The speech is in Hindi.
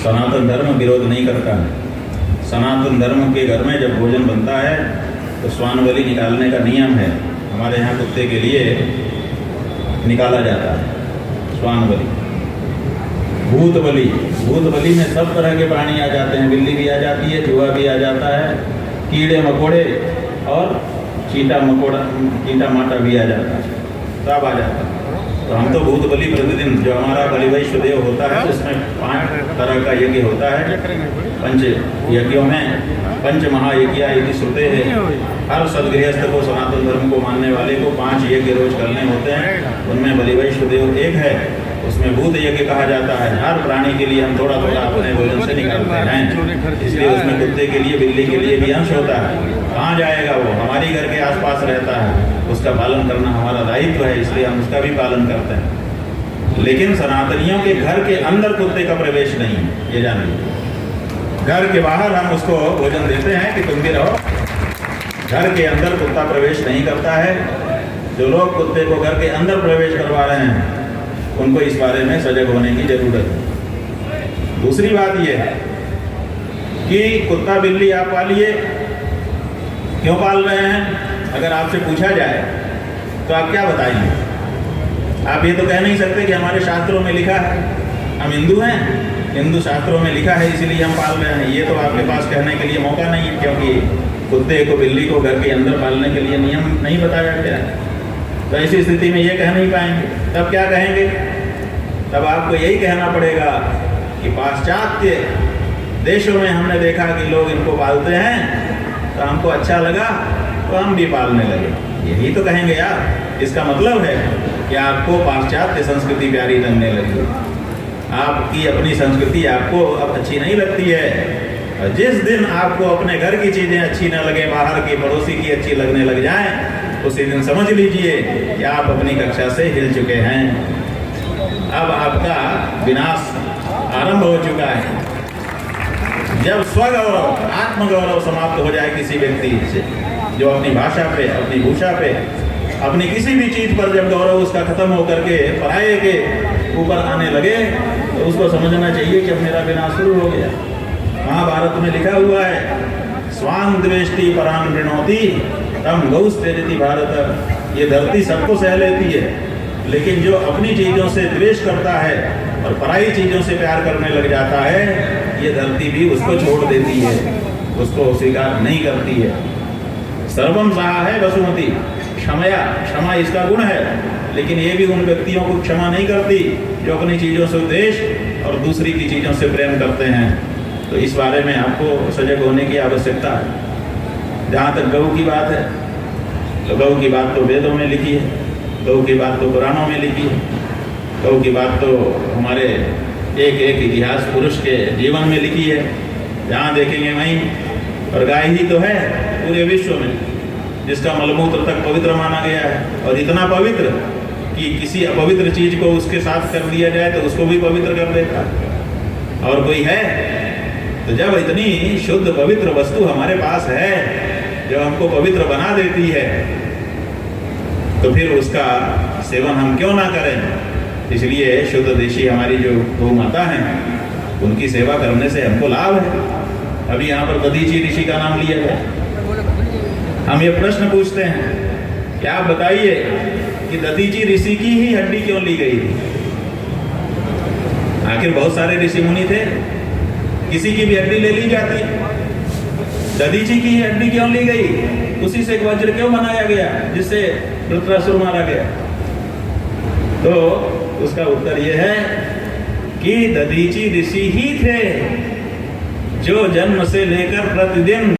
सनातन धर्म विरोध नहीं करता है। सनातन धर्म के घर में जब भोजन बनता है तो श्वान बलि निकालने का नियम है। हमारे यहाँ कुत्ते के लिए निकाला जाता है श्वान बलि। भूत बलि में सब तरह के प्राणी आ जाते हैं। बिल्ली भी आ जाती है, चूहा भी आ जाता है, कीड़े मकोड़े और चींटा माटा भी आ जाता है, सब आ जाता है। तो हम तो भूत बलि प्रतिदिन जो हमारा बलिवैश्य देव होता है उसमें 5 तरह का यज्ञ होता है। पंच यज्ञों में पंच महायज्ञ यदि श्रुते हैं। हर सदगृहस्थ को, सनातन धर्म को मानने वाले को 5 यज्ञ रोज करने होते हैं। उनमें बलिवैश्य देव एक है, उसमें भूत यज्ञ कहा जाता है। हर प्राणी के लिए हम थोड़ा थोड़ा अपने भोजन से निकालते हैं, इसलिए उसमें कुत्ते के लिए, बिल्ली के लिए भी अंश होता है। कहाँ जाएगा वो? हमारी घर के आसपास रहता है, उसका पालन करना हमारा दायित्व है, इसलिए हम उसका भी पालन करते हैं। लेकिन सनातनियों के घर के अंदर कुत्ते का प्रवेश नहीं है, ये जानिए। घर के बाहर हम उसको भोजन देते हैं कि तुम भी रहो, घर के अंदर कुत्ता प्रवेश नहीं करता है। जो लोग कुत्ते को घर के अंदर प्रवेश करवा रहे हैं उनको इस बारे में सजग होने की जरूरत है। दूसरी बात यह है कि कुत्ता बिल्ली आप पालिए, क्यों पाल रहे हैं? अगर आपसे पूछा जाए तो आप क्या बताएंगे? आप ये तो कह नहीं सकते कि हमारे शास्त्रों में लिखा है, हम हिंदू हैं, हिंदू शास्त्रों में लिखा है इसलिए हम पाल रहे हैं। ये तो आपके पास कहने के लिए मौका नहीं है, क्योंकि कुत्ते को, बिल्ली को घर के अंदर पालने के लिए नियम नहीं बताया गया है। तो ऐसी स्थिति में ये कह नहीं पाएंगे। तब क्या कहेंगे? तब आपको यही कहना पड़ेगा कि पाश्चात्य देशों में हमने देखा कि लोग इनको पालते हैं तो हमको अच्छा लगा तो हम भी पालने लगे। यही तो कहेंगे यार। इसका मतलब है कि आपको पाश्चात्य संस्कृति प्यारी लगने लगी, आपकी अपनी संस्कृति आपको अब अच्छी नहीं लगती है। और जिस दिन आपको अपने घर की चीजें अच्छी न लगे, बाहर की, पड़ोसी की अच्छी लगने लग जाए, उसी दिन समझ लीजिए कि आप अपनी कक्षा से हिल चुके हैं। अब आपका विनाश आरंभ हो चुका है। जब स्वगौरव, आत्मगौरव समाप्त हो जाए किसी व्यक्ति से, जो अपनी भाषा पे, अपनी भूषा पे, अपनी किसी भी चीज पर जब गौरव उसका खत्म होकर के पराये के ऊपर आने लगे, तो उसको समझना चाहिए कि अब मेरा विनाश शुरू हो गया। महाभारत में लिखा हुआ है, स्वान द्वेष्टि परान ऋणोति तम गौस त्यजति भारत। ये धरती सबको सह लेती है, लेकिन जो अपनी चीजों से द्वेष करता है और पराई चीजों से प्यार करने लग जाता है, ये धरती भी उसको छोड़ देती है, उसको स्वीकार नहीं करती है। सर्वम सहा है वसुमती क्षमा इसका गुण है, लेकिन ये भी उन व्यक्तियों को क्षमा नहीं करती जो अपनी चीजों से द्वेष और दूसरी की चीजों से प्रेम करते हैं। तो इस बारे में आपको सजग होने की आवश्यकता है। जहाँ तक गौ की बात है, तो गौ की बात तो वेदों में लिखी है, गौ की बात तो पुराणों में लिखी है, गौ की बात तो हमारे एक एक इतिहास पुरुष के जीवन में लिखी है। जहाँ देखेंगे वहीं। और गाय ही तो है पूरे विश्व में जिसका मलमूत्र तक पवित्र माना गया है, और इतना पवित्र कि किसी अपवित्र चीज को उसके साथ कर दिया जाए तो उसको भी पवित्र कर देता है। और कोई है? तो जब इतनी शुद्ध पवित्र वस्तु हमारे पास है जो हमको पवित्र बना देती है, तो फिर उसका सेवन हम क्यों ना करें? इसलिए शुद्ध देशी हमारी जो गौ माता हैं, उनकी सेवा करने से हमको लाभ है। अभी यहाँ पर दधीची ऋषि का नाम लिया गया। हम ये प्रश्न पूछते हैं कि आप बताइए कि दधीची ऋषि की ही हड्डी क्यों ली गई थी? आखिर बहुत सारे ऋषि मुनि थे, किसी की भी हड्डी ले ली जाती है। दधीची की हड्डी क्यों ली गई? उसी से एक वज्र क्यों बनाया गया जिससे वृत्रासुर मारा गया? तो उसका उत्तर यह है कि दधीची ऋषि ही थे जो जन्म से लेकर प्रतिदिन